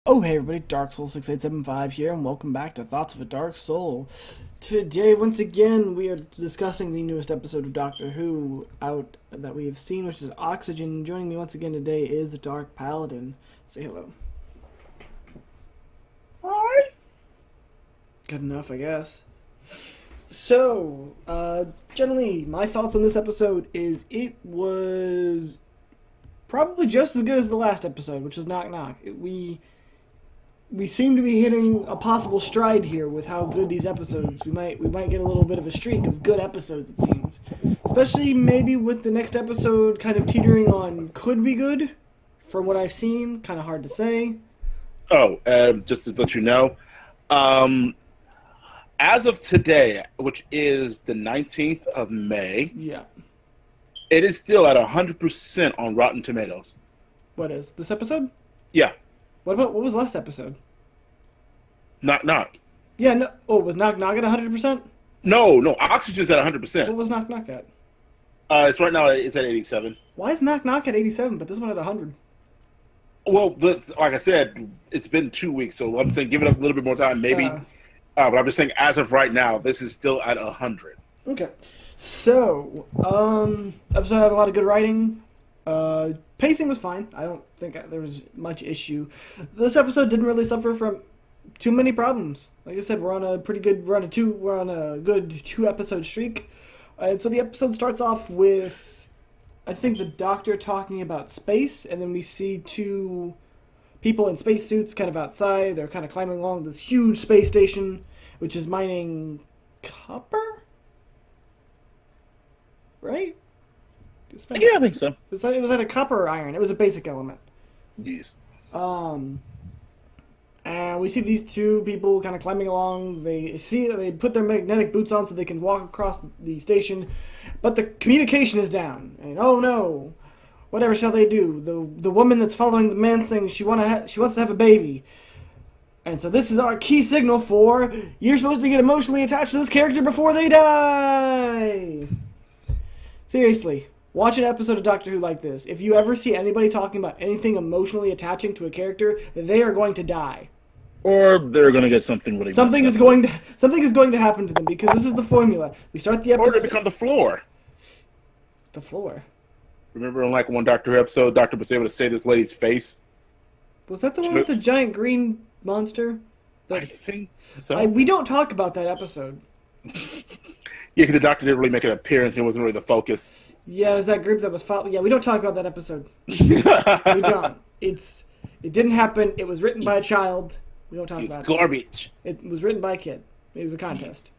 Oh hey everybody, Darksoul6875 here, and welcome back to Thoughts of a Dark Soul. Today, once again, we are discussing the newest episode of Doctor Who out that we have seen, which is Oxygen. Joining me once again today is DarkPaladin. Say hello. Hi. Good enough, I guess. So, generally, my thoughts on this episode is it was probably just as good as the last episode, which was Knock Knock. We seem to be hitting a possible stride here with how good these episodes. We might get a little bit of a streak of good episodes, it seems. Especially maybe with the next episode kind of teetering on could be good. From what I've seen, kind of hard to say. Oh, just to let you know, as of today, which is the 19th of May, Yeah. it is still at 100% on Rotten Tomatoes. What is this episode? Yeah. What was last episode? Knock Knock. Yeah, no. Oh, was Knock Knock at 100%? No, Oxygen's at What 100%. was Knock Knock at? It's right now, it's at 87. Why is Knock Knock at 87, but this one at 100? Well, like I said, it's been 2 weeks, so I'm saying give it a little bit more time, maybe. But I'm just saying, as of right now, this is still at 100. Okay. So, episode had a lot of good writing. Pacing was fine. I don't think there was much issue. This episode didn't really suffer from too many problems. Like I said, we're on a pretty good we're on a good 2-episode streak. And so the episode starts off with, I think, the Doctor talking about space, and then we see two people in spacesuits kind of outside. They're kind of climbing along this huge space station, which is mining copper? Right? Yeah, I think so. It was either copper or iron. It was a basic element. Yes. And we see these two people kind of climbing along. They put their magnetic boots on so they can walk across the station, but the communication is down. And oh no, whatever shall they do? The woman that's following the man saying she wants to have a baby. And so this is our key signal for you're supposed to get emotionally attached to this character before they die. Seriously. Watch an episode of Doctor Who like this. If you ever see anybody talking about anything emotionally attaching to a character, they are going to die. Or they're going to get something really Something is going to happen to them, because this is the formula. We start the episode. Or they become the floor. The floor. Remember in like one Doctor Who episode, Doctor was able to save this lady's face? Was that the one with the giant green monster? I think so. We don't talk about that episode. Yeah, because the Doctor didn't really make an appearance. It wasn't really the focus. Yeah, it was that group that was following. Yeah, we don't talk about that episode. We don't. It didn't happen. It was written by a child. We don't talk about it. It's garbage. It was written by a kid. It was a contest.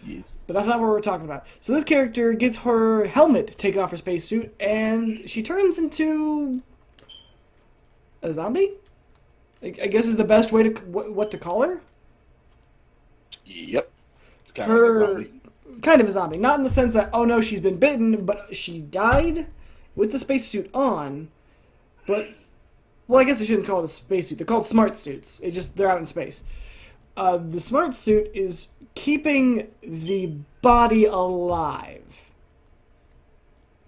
Yes. But that's not what we're talking about. So this character gets her helmet taken off her spacesuit, and she turns into a zombie? I guess is the best way to what to call her? Yep. It's kind of like a zombie. Kind of a zombie. Not in the sense that, oh no, she's been bitten, but she died with the spacesuit on. But, well, I guess I shouldn't call it a spacesuit. They're called smart suits. They're out in space. The smart suit is keeping the body alive.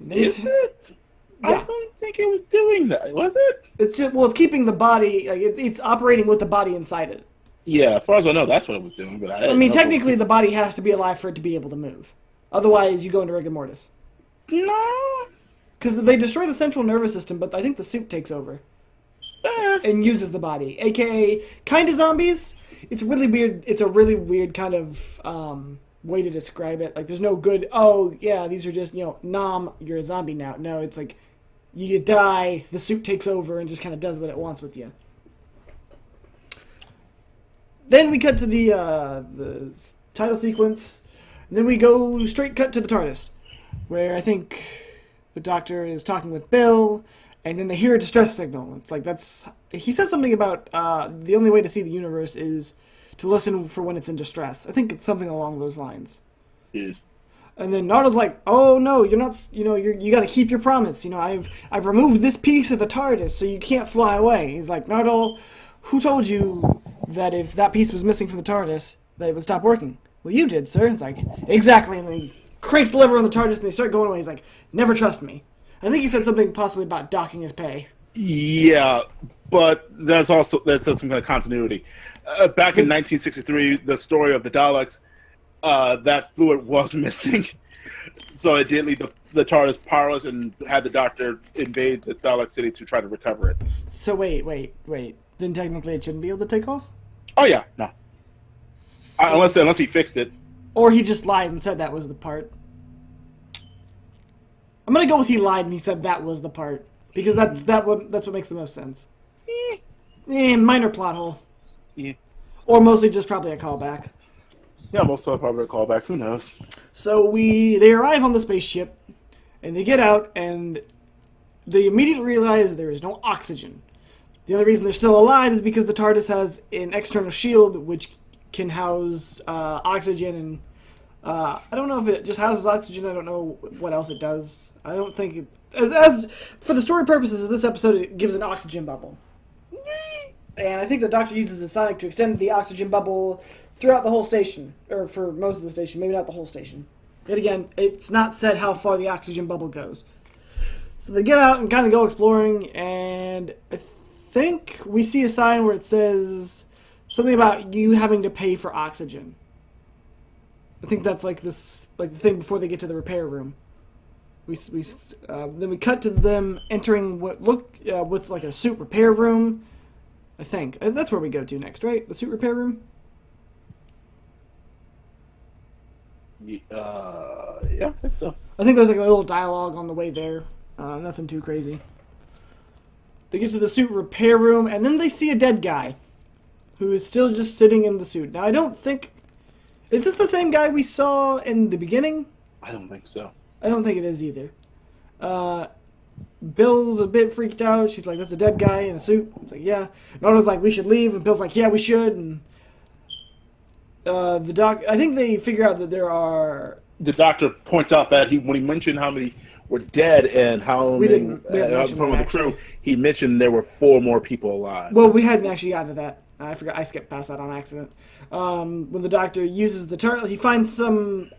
Is it? Yeah. I don't think it was doing that. Was it? It's keeping the body, like, it's operating with the body inside it. Yeah, as far as I know, that's what it was doing. But I mean, technically, the body has to be alive for it to be able to move. Otherwise, you go into rigor mortis. No. Because they destroy the central nervous system, but I think the suit takes over. And uses the body. AKA, kind of zombies. It's really weird. It's a really weird kind of way to describe it. Like, there's no good, oh, yeah, these are just, nom, you're a zombie now. No, it's like, you die, the suit takes over and just kind of does what it wants with you. Then we cut to the title sequence. And then we go straight cut to the TARDIS, where I think the Doctor is talking with Bill, and then they hear a distress signal. It's like he says something about the only way to see the universe is to listen for when it's in distress. I think it's something along those lines. Yes. And then Nardo's like, "Oh no, you're not. You got to keep your promise. I've removed this piece of the TARDIS, so you can't fly away." He's like, "Nardo, who told you that if that piece was missing from the TARDIS, that it would stop working?" "Well, you did, sir." It's like, exactly. And then he cranks the lever on the TARDIS, and they start going away. He's like, "Never trust me." I think he said something possibly about docking his pay. Yeah, but that's some kind of continuity. Back in 1963, the story of the Daleks, that fluid was missing, so it did leave the TARDIS powerless and had the Doctor invade the Dalek city to try to recover it. So wait. Then technically it shouldn't be able to take off? Oh yeah, no. Unless he fixed it. Or he just lied and said that was the part. I'm gonna go with he lied and he said that was the part. Because that's what makes the most sense. Minor plot hole. Yeah. Or mostly just probably a callback. Yeah, most of probably a callback. Who knows? So they arrive on the spaceship, and they get out, and they immediately realize there is no oxygen. The only reason they're still alive is because the TARDIS has an external shield which can house oxygen, and I don't know if it just houses oxygen. I don't know what else it does. I don't think it... As for the story purposes of this episode, it gives an oxygen bubble. And I think the Doctor uses his sonic to extend the oxygen bubble throughout the whole station. Or for most of the station, maybe not the whole station. Yet again, it's not said how far the oxygen bubble goes. So they get out and kind of go exploring, and I think we see a sign where it says something about you having to pay for oxygen. I think that's like the thing before they get to the repair room. Then we cut to them entering what's like a suit repair room. I think that's where we go to next, right? The suit repair room. Yeah, I think so. I think there's like a little dialogue on the way there. Nothing too crazy. They get to the suit repair room, and then they see a dead guy who is still just sitting in the suit. Now, I don't think... Is this the same guy we saw in the beginning? I don't think so. I don't think it is either. Bill's a bit freaked out. She's like, that's a dead guy in a suit. It's like, yeah. Nora's like, we should leave. And Bill's like, yeah, we should. And I think they figure out that there are... The Doctor points out that when he mentioned how many were dead and how many from the crew, he mentioned there were 4 more people alive. Well, we hadn't actually gotten to that. I forgot. I skipped past that on accident. When the Doctor uses the turret, he finds some...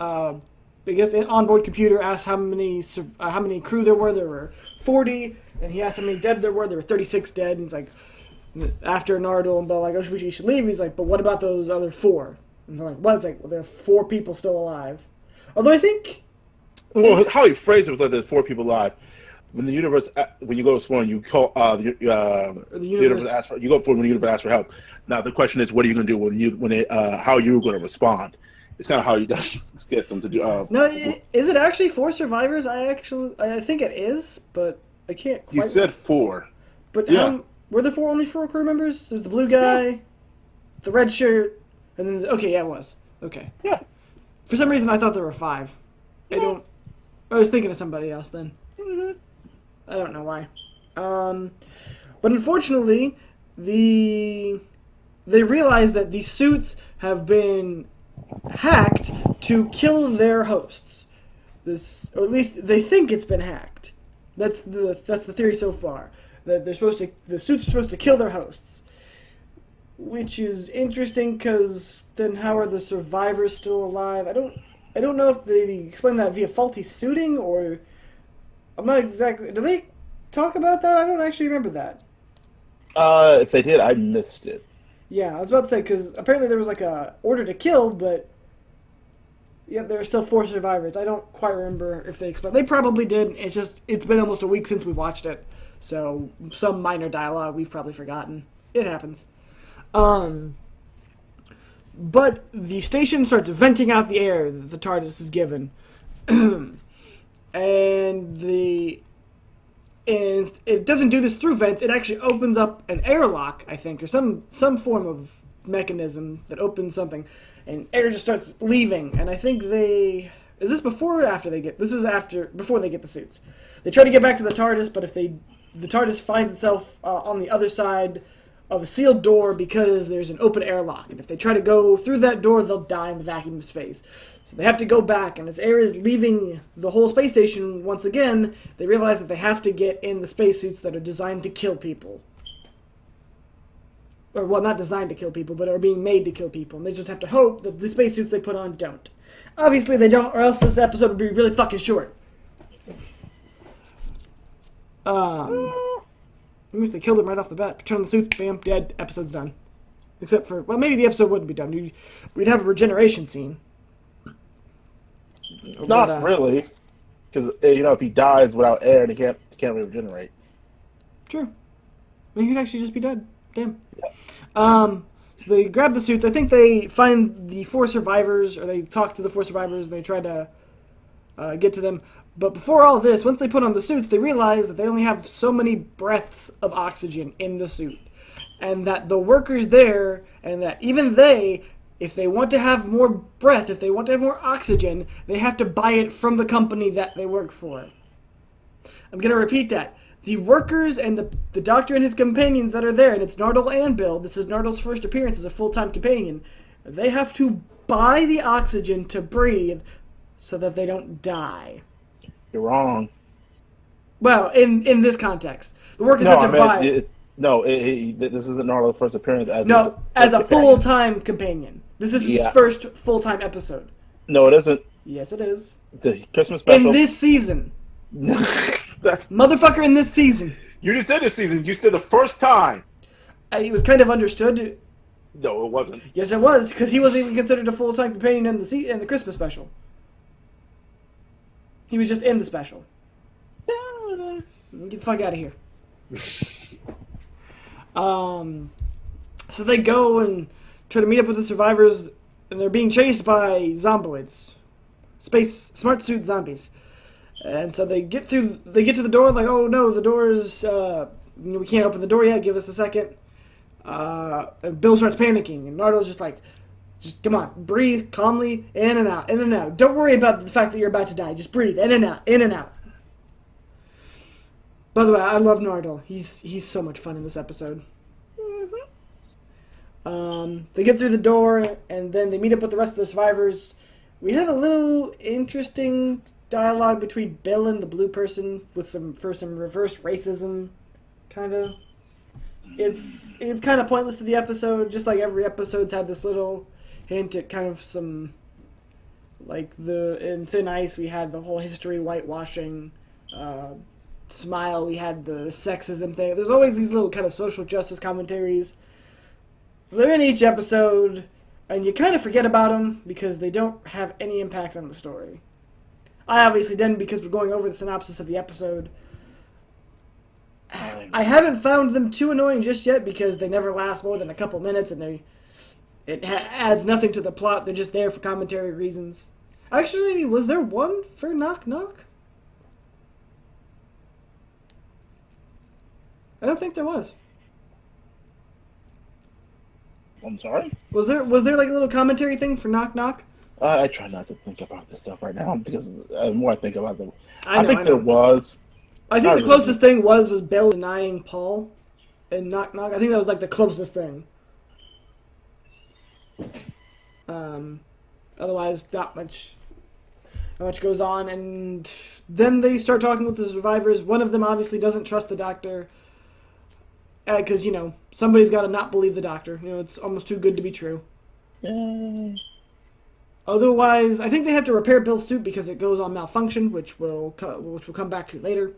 I guess an onboard computer asks how many crew there were. There were 40, and he asked how many dead there were. There were 36 dead. And he's like, after Nardole and Bell like, oh, we should leave. He's like, but what about those other 4? And they're like, what? It's like, well, there are 4 people still alive. Although I think, well, how he phrased it was like there's 4 people alive. When you go exploring, you call the universe asks for when the universe asks for help. Now the question is, what are you going to do how you're going to respond? It's kind of how you just get them to do. No, is it actually 4 survivors? I think it is, but I can't quite... You said 4. But yeah. Were there only 4 crew members? There's the blue guy, the red shirt, and then... Okay, yeah, it was. Okay. Yeah. For some reason, I thought there were 5. I was thinking of somebody else then. Mm-hmm. I don't know why. But unfortunately, they realize that these suits have been hacked to kill their hosts. Or at least they think it's been hacked. That's the theory so far. That the suits are supposed to kill their hosts. Which is interesting because then how are the survivors still alive? I don't know if they explain that via faulty suiting or I'm not exactly... Do they talk about that? I don't actually remember that. If they did, I missed it. Yeah, I was about to say, because apparently there was like a order to kill, but yeah, there are still 4 survivors. I don't quite remember if they explained. They probably did. It's been almost a week since we watched it, so some minor dialogue we've probably forgotten. It happens. But the station starts venting out the air that the TARDIS is given. And it doesn't do this through vents. It actually opens up an airlock, I think, or some form of mechanism that opens something, and air just starts leaving. And I think is this before or after they get? This is before they get the suits. They try to get back to the TARDIS, but the TARDIS finds itself on the other side of a sealed door because there's an open airlock, and if they try to go through that door, they'll die in the vacuum of space. So they have to go back, and as air is leaving the whole space station once again, they realize that they have to get in the spacesuits that are designed to kill people. Or, well, not designed to kill people, but are being made to kill people, and they just have to hope that the spacesuits they put on don't. Obviously they don't, or else this episode would be really fucking short. Maybe if they killed him right off the bat, turn on the suits, bam, dead, episode's done. Except for, well, maybe the episode wouldn't be done. We'd have a regeneration scene. Not really. Because, if he dies without air, he can't really regenerate. True. I mean, he'd actually just be dead. Damn. Yeah. So they grab the suits. I think they find the 4 survivors, or they talk to the 4 survivors, and they try to get to them. But before all this, once they put on the suits, they realize that they only have so many breaths of oxygen in the suit. And that the workers there, and that even they, if they want to have more breath, if they want to have more oxygen, they have to buy it from the company that they work for. I'm going to repeat that. The workers and the doctor and his companions that are there, and it's Nardole and Bill, this is Nardole's first appearance as a full-time companion, they have to buy the oxygen to breathe so that they don't die. You're wrong. Well, in this context. The workers have to buy... this isn't Nardole's first appearance as a full-time companion. This is his first full-time episode. No, it isn't. Yes, it is. The Christmas special. In this season. Motherfucker, in this season. You just said this season. You said the first time. It was kind of understood. No, it wasn't. Yes, it was, because he wasn't even considered a full-time companion in the Christmas special. He was just in the special. Get the fuck out of here. So they go and try to meet up with the survivors, and they're being chased by zomboids. Space smart suit zombies. And so they get to the door, like, oh no, the door's, we can't open the door yet, give us a second. And Bill starts panicking, and Nardole's just like, just come on, breathe calmly, in and out, in and out. Don't worry about the fact that you're about to die, just breathe, in and out, in and out. By the way, I love Nardole. He's so much fun in this episode. They get through the door, and then they meet up with the rest of the survivors. We have a little interesting dialogue between Bill and the blue person with some reverse racism, kind of. It's kind of pointless to the episode, just like every episode's had this little hint at kind of some, like in Thin Ice we had the whole history whitewashing, Smile we had the sexism thing. There's always these little kind of social justice commentaries. They're in each episode, and you kind of forget about them because they don't have any impact on the story. I obviously didn't because we're going over the synopsis of the episode. I haven't found them too annoying just yet because they never last more than a couple minutes, and it adds nothing to the plot. They're just there for commentary reasons. Actually, was there one for Knock Knock? I don't think there was. I'm sorry? Was there like a little commentary thing for Knock Knock? I try not to think about this stuff right now because the more I think about it, I think there was. I think the closest thing was Bill denying Paul in Knock Knock. I think that was like the closest thing. Otherwise, not much goes on, and then they start talking with the survivors. One of them obviously doesn't trust the doctor because somebody's got to not believe the doctor. It's almost too good to be true. Otherwise, I think they have to repair Bill's suit because it goes on malfunction, which we'll come back to later.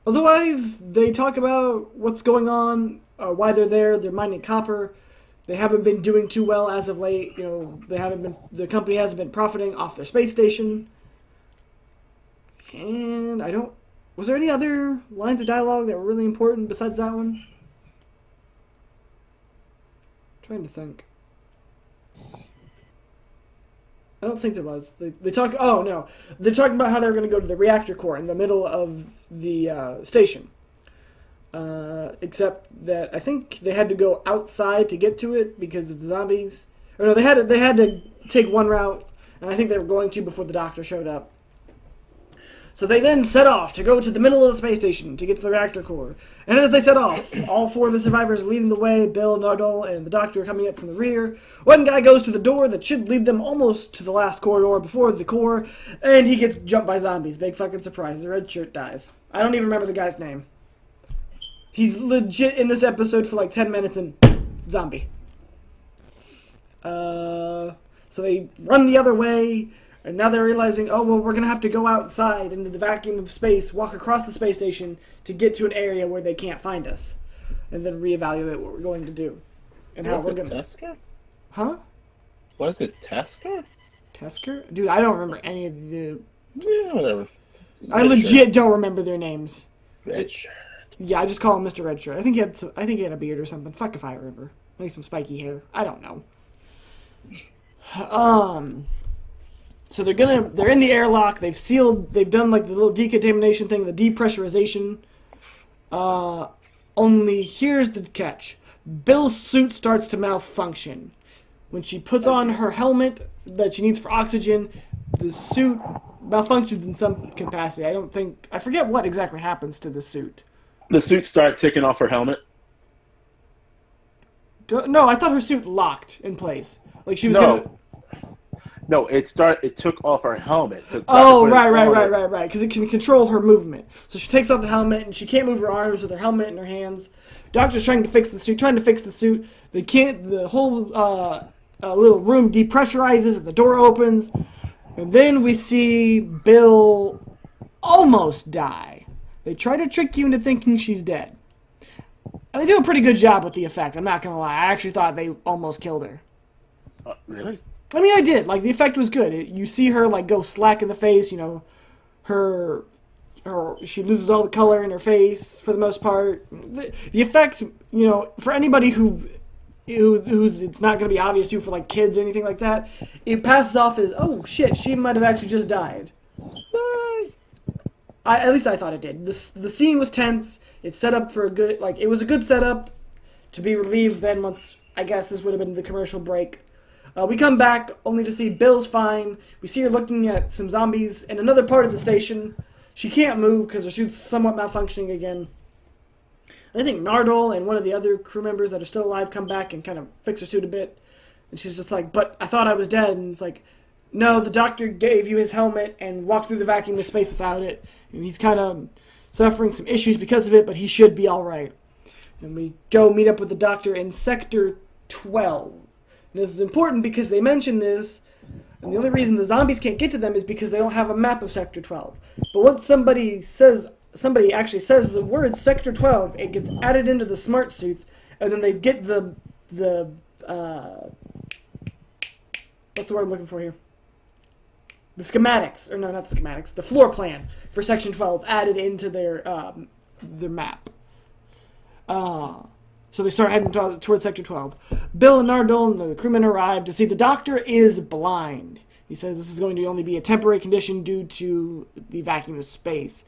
Otherwise, they talk about what's going on, why they're there. They're mining copper. They haven't been doing too well as of late. The company hasn't been profiting off their space station. And was there any other lines of dialogue that were really important besides that one? I'm trying to think. I don't think there was. They talk. Oh no, they're talking about how they're going to go to the reactor core in the middle of the station. Except that I think they had to go outside to get to it because of the zombies. Or no, they had to take one route, and I think they were going to before the doctor showed up. So they then set off to go to the middle of the space station to get to the reactor core. And as they set off, all 4 of the survivors are leading the way. Bill, Nardole, and the doctor are coming up from the rear. One guy goes to the door that should lead them almost to the last corridor before the core, and he gets jumped by zombies. Big fucking surprise. The red shirt dies. I don't even remember the guy's name. He's legit in this episode for like 10 minutes and zombie. So they run the other way. And now they're realizing, oh, well, we're going to have to go outside into the vacuum of space, walk across the space station to get to an area where they can't find us. And then reevaluate what we're going to do. And how we're going to... Tesker? Huh? What is it, Tesker? Tesker? Dude, I don't remember any of the... Yeah, whatever. I legit don't remember their names. Red Shirt. Yeah, I just call him Mr. Red Shirt. I think he had a beard or something. Fuck if I remember. Maybe some spiky hair. I don't know. So they're in the airlock. They've done like the little decontamination thing, the depressurization. Only here's the catch. Bill's suit starts to malfunction. When she puts on her helmet that she needs for oxygen, the suit malfunctions in some capacity. I forget what exactly happens to the suit. The suit started taking off her helmet. No, I thought her suit locked in place. Like she was No, it took off her helmet. Oh, right. Because it can control her movement. So she takes off the helmet, and she can't move her arms with her helmet in her hands. Doctor's trying to fix the suit. They can't. The whole little room depressurizes, and the door opens. And then we see Bill almost die. They try to trick you into thinking she's dead. And they do a pretty good job with the effect, I'm not going to lie. I actually thought they almost killed her. Really? I mean, I did. Like, the effect was good. You see her, like, go slack in the face, you know. She loses all the color in her face, for the most part. The effect, you know, for anybody who's it's not going to be obvious to, for, like, kids or anything like that, it passes off as, oh, shit, she might have actually just died. At least I thought it did. The scene was tense. It's set up for it was a good setup to be relieved then once, I guess this would have been the commercial break. We come back only to see Bill's fine. We see her looking at some zombies in another part of the station. She can't move because her suit's somewhat malfunctioning again. I think Nardole and one of the other crew members that are still alive come back and kind of fix her suit a bit. And she's just like, but I thought I was dead. And it's like, no, the doctor gave you his helmet and walked through the vacuum of space without it. And he's kind of suffering some issues because of it, but he should be all right. And we go meet up with the doctor in Sector 12. And this is important because they mention this, and the only reason the zombies can't get to them is because they don't have a map of Sector 12. But once somebody actually says the word Sector 12, it gets added into the smart suits, and then they get the what's the word I'm looking for here? The schematics, or no, not the schematics, the floor plan for Section 12 added into their map. So they start heading towards Sector 12. Bill and Nardole and the crewmen arrive to see the doctor is blind. He says this is going to only be a temporary condition due to the vacuum of space.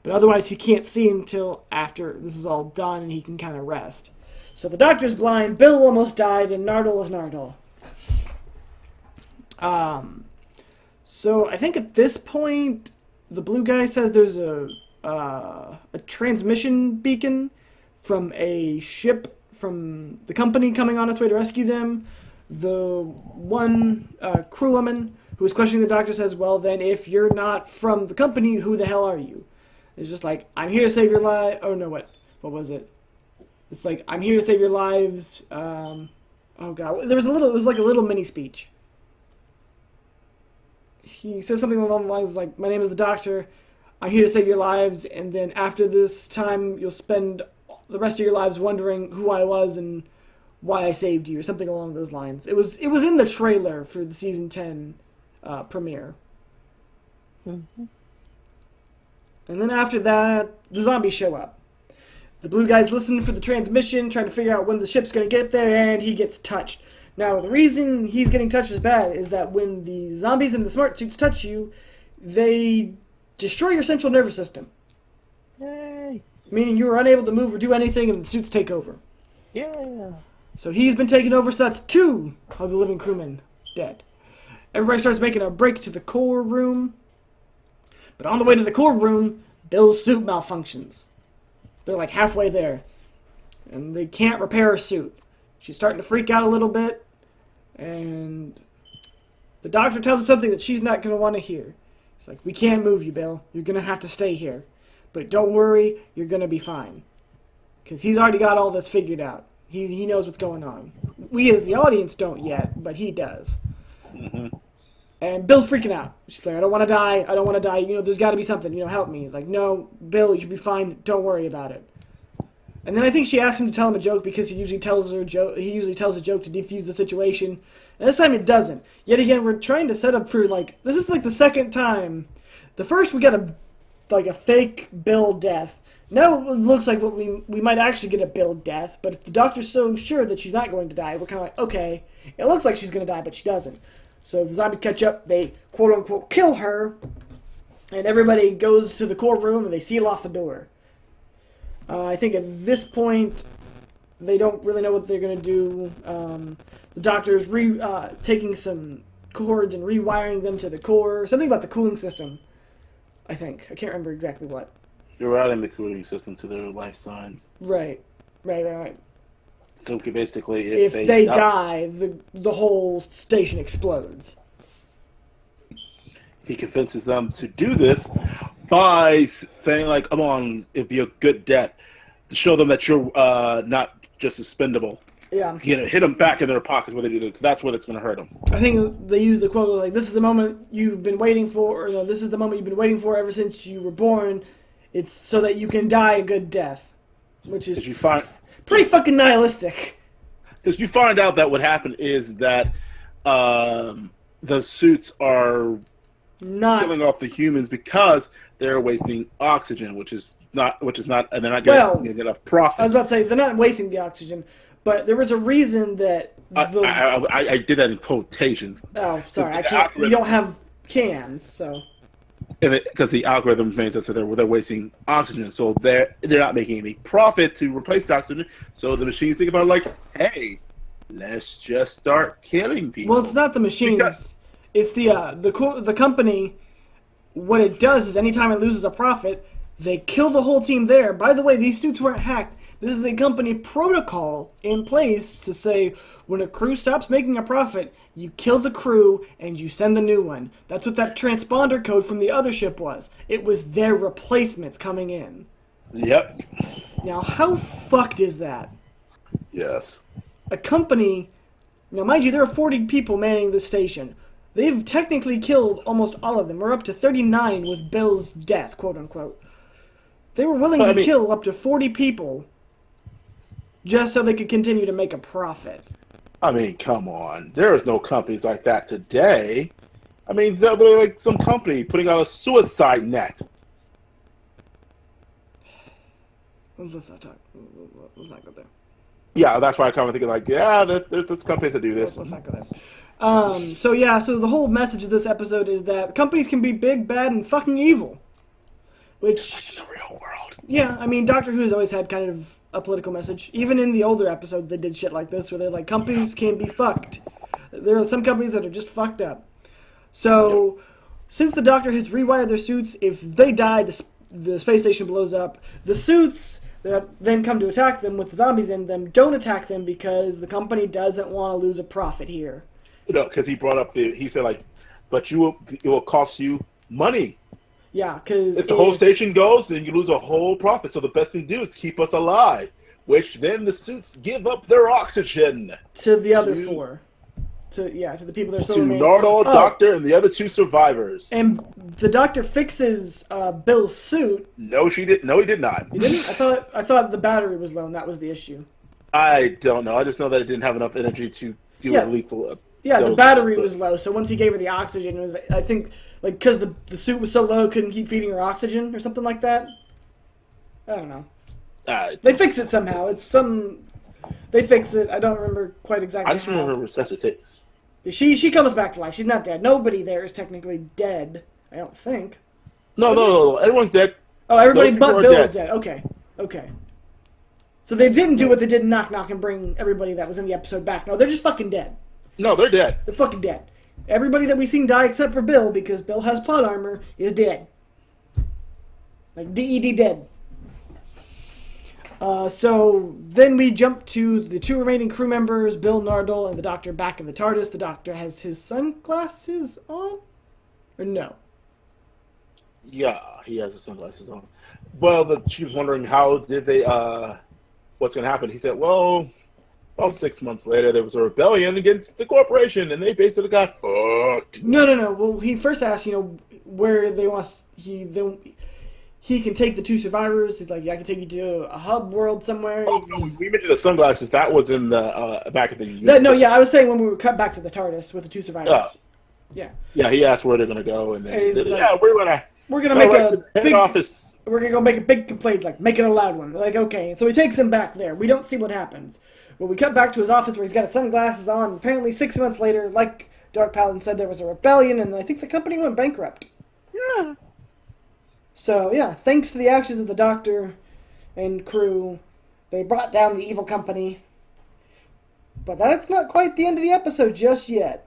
But otherwise he can't see until after this is all done and he can kind of rest. So the doctor's blind, Bill almost died, and Nardole is Nardole. So I think at this point, the blue guy says there's a transmission beacon from a ship from the company coming on its way to rescue them. The one crewwoman who is questioning the doctor says, well, then if you're not from the company, who the hell are you? It's just like, I'm here to save your life. Oh, no, what was it? It's like, I'm here to save your lives. Oh, God. It was like a little mini speech. He says something along the lines like, my name is the doctor. I'm here to save your lives. And then after this time, you'll spend the rest of your lives wondering who I was and why I saved you, or something along those lines. It was in the trailer for the season 10 premiere. Mm-hmm. And then after that, the zombies show up. The blue guy's listening for the transmission, trying to figure out when the ship's going to get there, and he gets touched. Now, the reason he's getting touched as bad is that when the zombies in the smart suits touch you, they destroy your central nervous system. Yay! Meaning you are unable to move or do anything, and the suits take over. Yeah. So he's been taken over, so that's 2 of the living crewmen dead. Everybody starts making a break to the core room. But on the way to the core room, Bill's suit malfunctions. They're like halfway there. And they can't repair her suit. She's starting to freak out a little bit. And the doctor tells her something that she's not going to want to hear. He's like, we can't move you, Bill. You're going to have to stay here. But don't worry, you're going to be fine. Because he's already got all this figured out. He knows what's going on. We as the audience don't yet, but he does. Mm-hmm. And Bill's freaking out. She's like, I don't want to die. I don't want to die. There's got to be something. Help me. He's like, no, Bill, you should be fine. Don't worry about it. And then I think she asked him to tell him a joke because he usually tells a joke to defuse the situation. And this time it doesn't. Yet again, we're trying to set up for, this is the second time. The first we got a fake Bill death. Now it looks like we might actually get a Bill death, but if the doctor's so sure that she's not going to die, we're kind of like, okay, it looks like she's going to die, but she doesn't. So the zombies catch up, they quote-unquote kill her, and everybody goes to the core room and they seal off the door. I think at this point, they don't really know what they're going to do. The doctor's taking some cords and rewiring them to the core. Something about the cooling system, I think. I can't remember exactly what. You're routing the cooling system to their life signs. Right. So basically, if they die, the whole station explodes. He convinces them to do this by saying, like, come on, it'd be a good death. To show them that you're not just expendable. Yeah. Hit them back in their pockets where they do that. That's what it's going to hurt them. I think they use the quote, like, this is the moment you've been waiting for, or this is the moment you've been waiting for ever since you were born. It's so that you can die a good death. Which is pretty fucking nihilistic. Because you find out that what happened is that the suits are not killing off the humans because they're wasting oxygen, which is not, and they're not getting enough profit. I was about to say they're not wasting the oxygen, but there was a reason that I did that in quotations. Oh, sorry, I can't. We don't have cans, so. Because the algorithm makes us so they're wasting oxygen, so they're not making any profit to replace the oxygen. So the machines think about, like, hey, let's just start killing people. Well, it's not the machines. It's the company. What it does is anytime it loses a profit, they kill the whole team there. By the way, these suits weren't hacked. This is a company protocol in place to say when a crew stops making a profit, you kill the crew and you send a new one. That's what that transponder code from the other ship was. It was their replacements coming in. Yep. Now, how fucked is that? Yes. A company... Now, mind you, there are 40 people manning this station. They've technically killed almost all of them. We're up to 39 with Bill's death, quote-unquote. They were willing to kill up to 40 people just so they could continue to make a profit. I mean, come on. There is no companies like that today. I mean, they'll be like some company putting out a suicide net. Let's not talk. Let's not go there. Yeah, that's why I kind of think like, yeah, there's companies that do this. Let's not go there. So the whole message of this episode is that companies can be big, bad, and fucking evil. Which, just like in the real world. Yeah, I mean, Doctor Who has always had kind of a political message. Even in the older episode, they did shit like this, where they're like, companies can be fucked. There are some companies that are just fucked up. So, since the Doctor has rewired their suits, if they die, the space station blows up. The suits that then come to attack them with the zombies in them don't attack them because the company doesn't want to lose a profit here. No, because he brought up he said, like, but it will cost you money. Yeah, because if the whole station goes, then you lose a whole profit. So the best thing to do is keep us alive, which then the suits give up their oxygen to the other four. To the people that are still to remaining. Nardole, Doctor, and the other two survivors. And the Doctor fixes Bill's suit. No, she did. No, he did not. He didn't. I thought the battery was low, and that was the issue. I don't know. I just know that it didn't have enough energy to do a lethal. The battery was low, so once he gave her the oxygen, it was, I think, like, because the suit was so low, it couldn't keep feeding her oxygen or something like that. I don't know. They fix it somehow. They fix it. I don't remember quite exactly. I just remember resuscitate. She comes back to life. She's not dead. Nobody there is technically dead. I don't think. No. Everyone's dead. Oh, everybody but Bill is dead. Okay. So they didn't do what they did in Knock Knock and bring everybody that was in the episode back. No, they're just fucking dead. No, they're dead. They're fucking dead. Everybody that we've seen die except for Bill, because Bill has plot armor, is dead. Like, DED dead. So then we jump to the two remaining crew members, Bill, Nardole, and the Doctor back in the TARDIS. The Doctor has his sunglasses on? Or no? Yeah, he has his sunglasses on. Well, she was wondering how did they, what's going to happen. He said, well, Well, 6 months later, there was a rebellion against the corporation, and they basically got fucked. No. Well, he first asked, where they want he can take the 2 survivors. He's like, yeah, I can take you to a hub world somewhere. Oh, we mentioned the sunglasses. That was in the back of the universe. No, yeah, I was saying when we were cut back to the TARDIS with the 2 survivors. Yeah. Yeah, he asked where they're going to go, and then he said, like, we're going to make right a head big office. We're going to go make a big complaint, like, make it a loud one. Like, okay. So he takes him back there. We don't see what happens. Well, we cut back to his office where he's got his sunglasses on. Apparently, 6 months later, like DarkPaladin said, there was a rebellion, and I think the company went bankrupt. Yeah. So, yeah, thanks to the actions of the Doctor and crew, they brought down the evil company. But that's not quite the end of the episode just yet.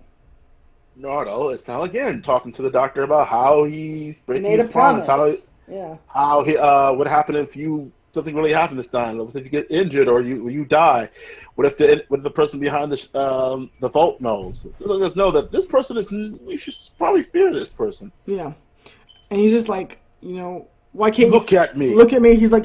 No, it's now again talking to the Doctor about how he's breaking He made his a promise. How he what happened if something really happened this time? What if you get injured or you die? What if the person behind the vault knows? Let us know that this person we should probably fear this person. Yeah, and he's just like, why can't look at me? Look at me. He's like,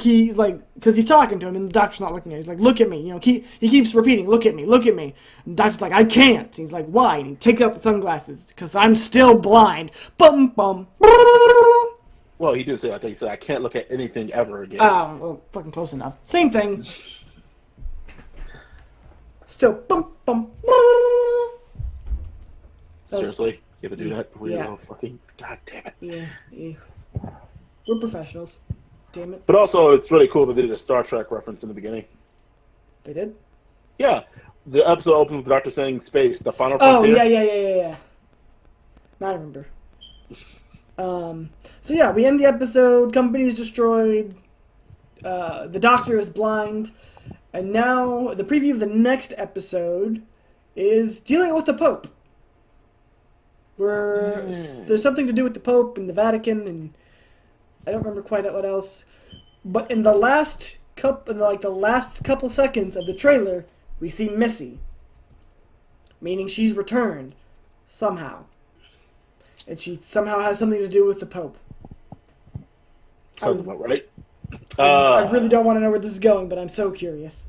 because he's talking to him, and the Doctor's not looking at him. He's like, look at me. He keeps repeating, look at me, look at me. And the Doctor's like, I can't. He's like, why? And he takes out the sunglasses, because I'm still blind. Bum, bum. Well, he did say, I think he said, I can't look at anything ever again. Oh, well, fucking close enough. Same thing. Still, bum, bum. Seriously? You have to do that? Yeah. Fucking, God damn it. Yeah. We're professionals. Damn it. But also, it's really cool that they did a Star Trek reference in the beginning. They did? Yeah. The episode opens with the Doctor saying space, the final frontier. Oh, yeah. Now I remember. So yeah, we end the episode, company is destroyed, the Doctor is blind, and now the preview of the next episode is dealing with the Pope. There's something to do with the Pope and the Vatican, and I don't remember quite what else. But in the last couple seconds of the trailer, we see Missy, meaning she's returned somehow, and she somehow has something to do with the Pope. Sounds about right. I really don't want to know where this is going, but I'm so curious.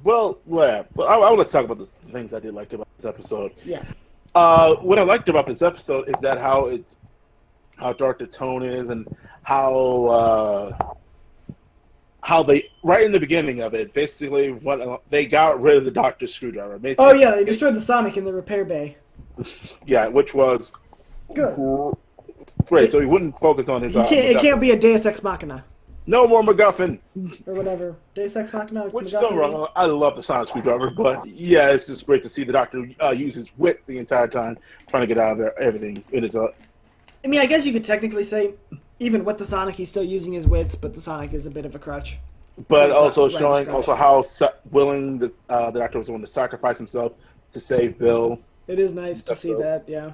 Well, I want to talk about the things I did like about this episode. Yeah. What I liked about this episode is that how dark the tone is, and how they, right in the beginning of it, basically they got rid of the Doctor's screwdriver. Basically, oh yeah, they destroyed the Sonic in the repair bay. Yeah, which was good. Great, so he wouldn't focus on his. It can't be a Deus Ex Machina. No more MacGuffin. Or whatever. Deus Ex Machina. Which is still wrong. I love the Sonic screwdriver, but yeah, it's just great to see the Doctor use his wit the entire time, trying to get out of there everything. It is I mean, I guess you could technically say, even with the Sonic, he's still using his wits, but the Sonic is a bit of a crutch. But also showing how willing the Doctor was willing to sacrifice himself to save Bill. It is nice to see that, yeah.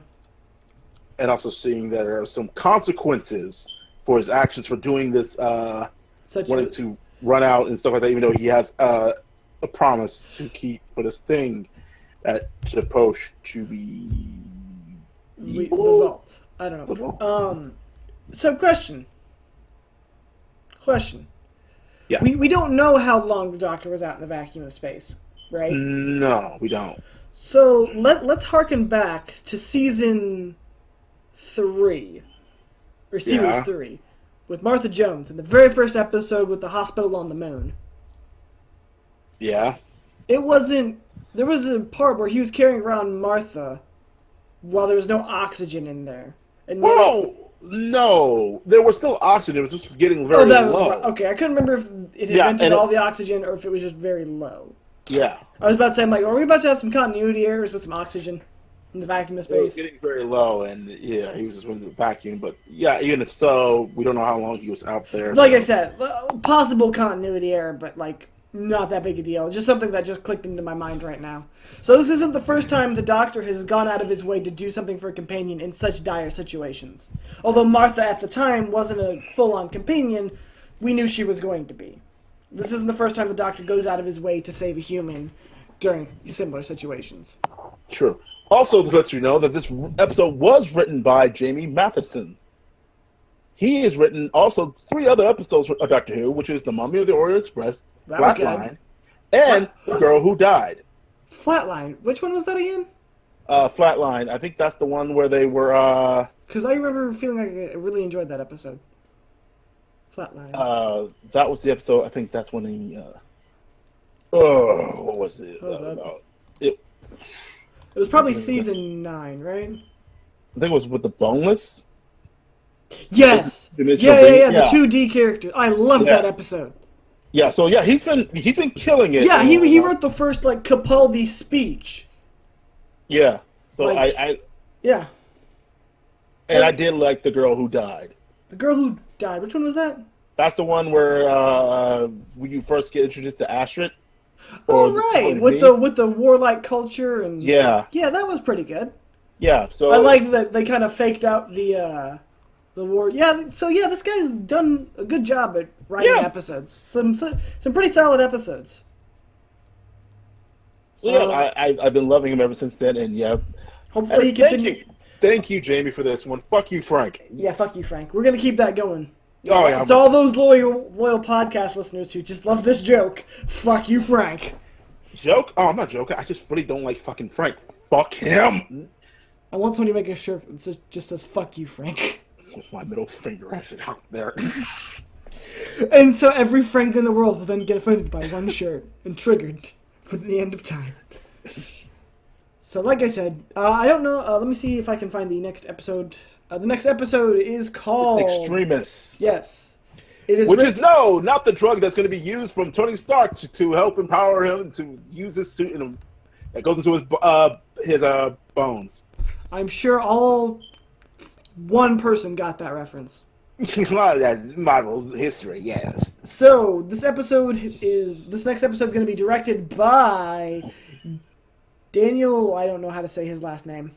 And also seeing that there are some consequences for his actions for doing this, wanting to run out and stuff like that, even though he has a promise to keep for this thing that supposed to be the vault. I don't know. So question. Yeah. We don't know how long the Doctor was out in the vacuum of space, right? No, we don't. So let's harken back to season 3, or series 3, with Martha Jones in the very first episode with the hospital on the moon. Yeah. There was a part where he was carrying around Martha while there was no oxygen in there. And no, there was still oxygen. It was just getting very low. Okay, I couldn't remember if it had vented all the oxygen or if it was just very low. Yeah. I was about to say, are we about to have some continuity errors with some oxygen in the vacuum of space? It was getting very low, and yeah, he was just in the vacuum. But yeah, even if so, we don't know how long he was out there. Like I said, possible continuity error, but not that big a deal. Just something that just clicked into my mind right now. So this isn't the first time the Doctor has gone out of his way to do something for a companion in such dire situations. Although Martha at the time wasn't a full-on companion, we knew she was going to be. This isn't the first time the Doctor goes out of his way to save a human during similar situations. True. Also, to let you know that this episode was written by Jamie Matheson. He has written also 3 other episodes of Doctor Who, which is The Mummy of the Orient Express, Flatline, and The Girl Who Died. Flatline. Which one was that again? Flatline. I think that's the one where they were. Because I remember feeling like I really enjoyed that episode. Flatline. That was the episode. I think that's when he. What was it? It was probably season 9, right? I think it was with the boneless. Yes. Yeah. The 2D character. I love that episode. Yeah. So yeah, he's been killing it. Yeah, he wrote the first like Capaldi speech. Yeah. So like, yeah. And I did like the girl who died. The girl who died. Which one was that? That's the one where when you first get introduced to Astrid. Oh right, with the warlike culture and yeah, that was pretty good. Yeah, so I liked that they kind of faked out the war. Yeah, so yeah, this guy's done a good job at writing episodes. Some pretty solid episodes. So yeah, I've been loving him ever since then, and yeah. Hopefully he continue. Thank you, Jamie, for this one. Fuck you, Frank. Yeah, fuck you, Frank. We're gonna keep that going. Oh yeah. So all those loyal podcast listeners who just love this joke, fuck you, Frank. Joke? Oh, I'm not joking. I just really don't like fucking Frank. Fuck him. I want somebody to make a shirt that just says "fuck you, Frank." With my middle finger out there. And so every Frank in the world will then get offended by one shirt and triggered for the end of time. So, like I said, I don't know. Let me see if I can find the next episode. The next episode is called Extremis. Yes, it is. Which is not the drug that's going to be used from Tony Stark to help empower him to use his suit and that goes into his bones. I'm sure all one person got that reference. That's Marvel history, yes. So this next episode is going to be directed by Daniel. I don't know how to say his last name.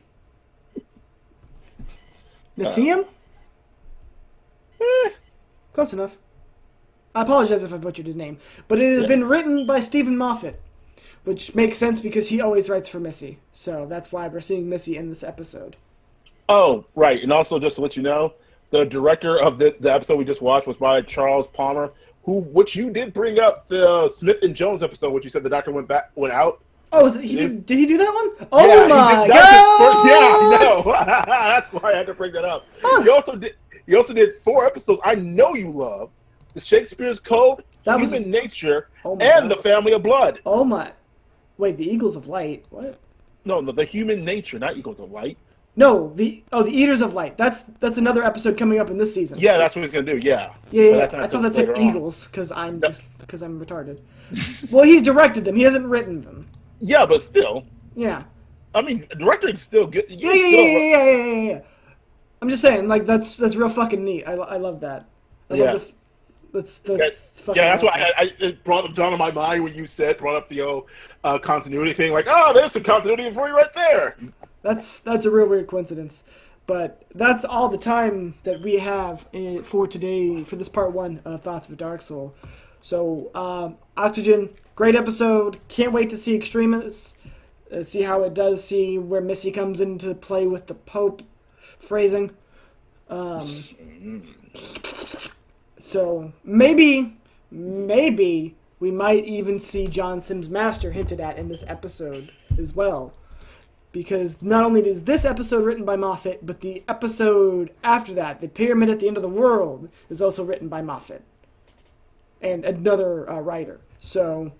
Nathiam? Close enough. I apologize if I butchered his name. But it has been written by Stephen Moffat, which makes sense because he always writes for Missy. So that's why we're seeing Missy in this episode. Oh, right. And also, just to let you know, the director of the episode we just watched was by Charles Palmer, which you did bring up the Smith and Jones episode, which you said the doctor went out. Oh, did he do that one? Oh my god! God! Yeah, I know. That's why I had to bring that up. He also did 4 episodes I know you love: The Shakespeare's Code, Human Nature, and The Family of Blood. Oh my! Wait, The Eagles of Light? What? No, The Human Nature, not Eagles of Light. No, the Eaters of Light. That's another episode coming up in this season. Yeah, that's what he's gonna do. Yeah. Yeah. I thought that said Eagles because I'm retarded. Well, he's directed them. He hasn't written them. Yeah, but still. Yeah. I mean, directing's still good. Yeah. I'm just saying, like that's real fucking neat. I love that. I love that's fucking. Yeah, that's awesome. Why it brought up down in my mind when you brought up the continuity thing. Like, oh, there's some continuity for you right there. That's a real weird coincidence, but that's all the time that we have for today for this part 1 of Thoughts of a Dark Soul. So, Oxygen, great episode. Can't wait to see Extremis. See how it does. See where Missy comes into play with the Pope phrasing. So maybe we might even see John Sims Master hinted at in this episode as well. Because not only is this episode written by Moffat, but the episode after that, The Pyramid at the End of the World, is also written by Moffat. And another writer. So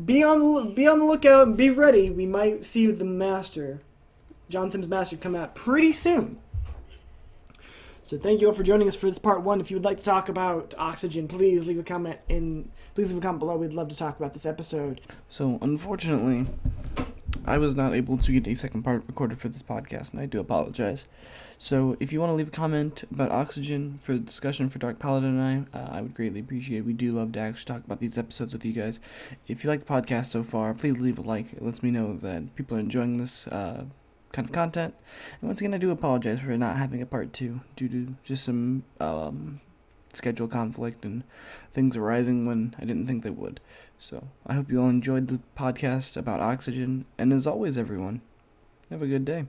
be on the lookout and be ready. We might see the Master, John Sims Master, come out pretty soon. So thank you all for joining us for this part 1. If you would like to talk about Oxygen, please leave a comment below. We'd love to talk about this episode. So unfortunately, I was not able to get a second part recorded for this podcast, and I do apologize. So if you want to leave a comment about Oxygen for the discussion for DarkPaladin and I would greatly appreciate it. We do love to actually talk about these episodes with you guys. If you like the podcast so far, please leave a like. It lets me know that people are enjoying this kind of content. And once again, I do apologize for not having a part 2 due to just some schedule conflict and things arising when I didn't think they would. So I hope you all enjoyed the podcast about Oxygen, and as always, everyone, have a good day.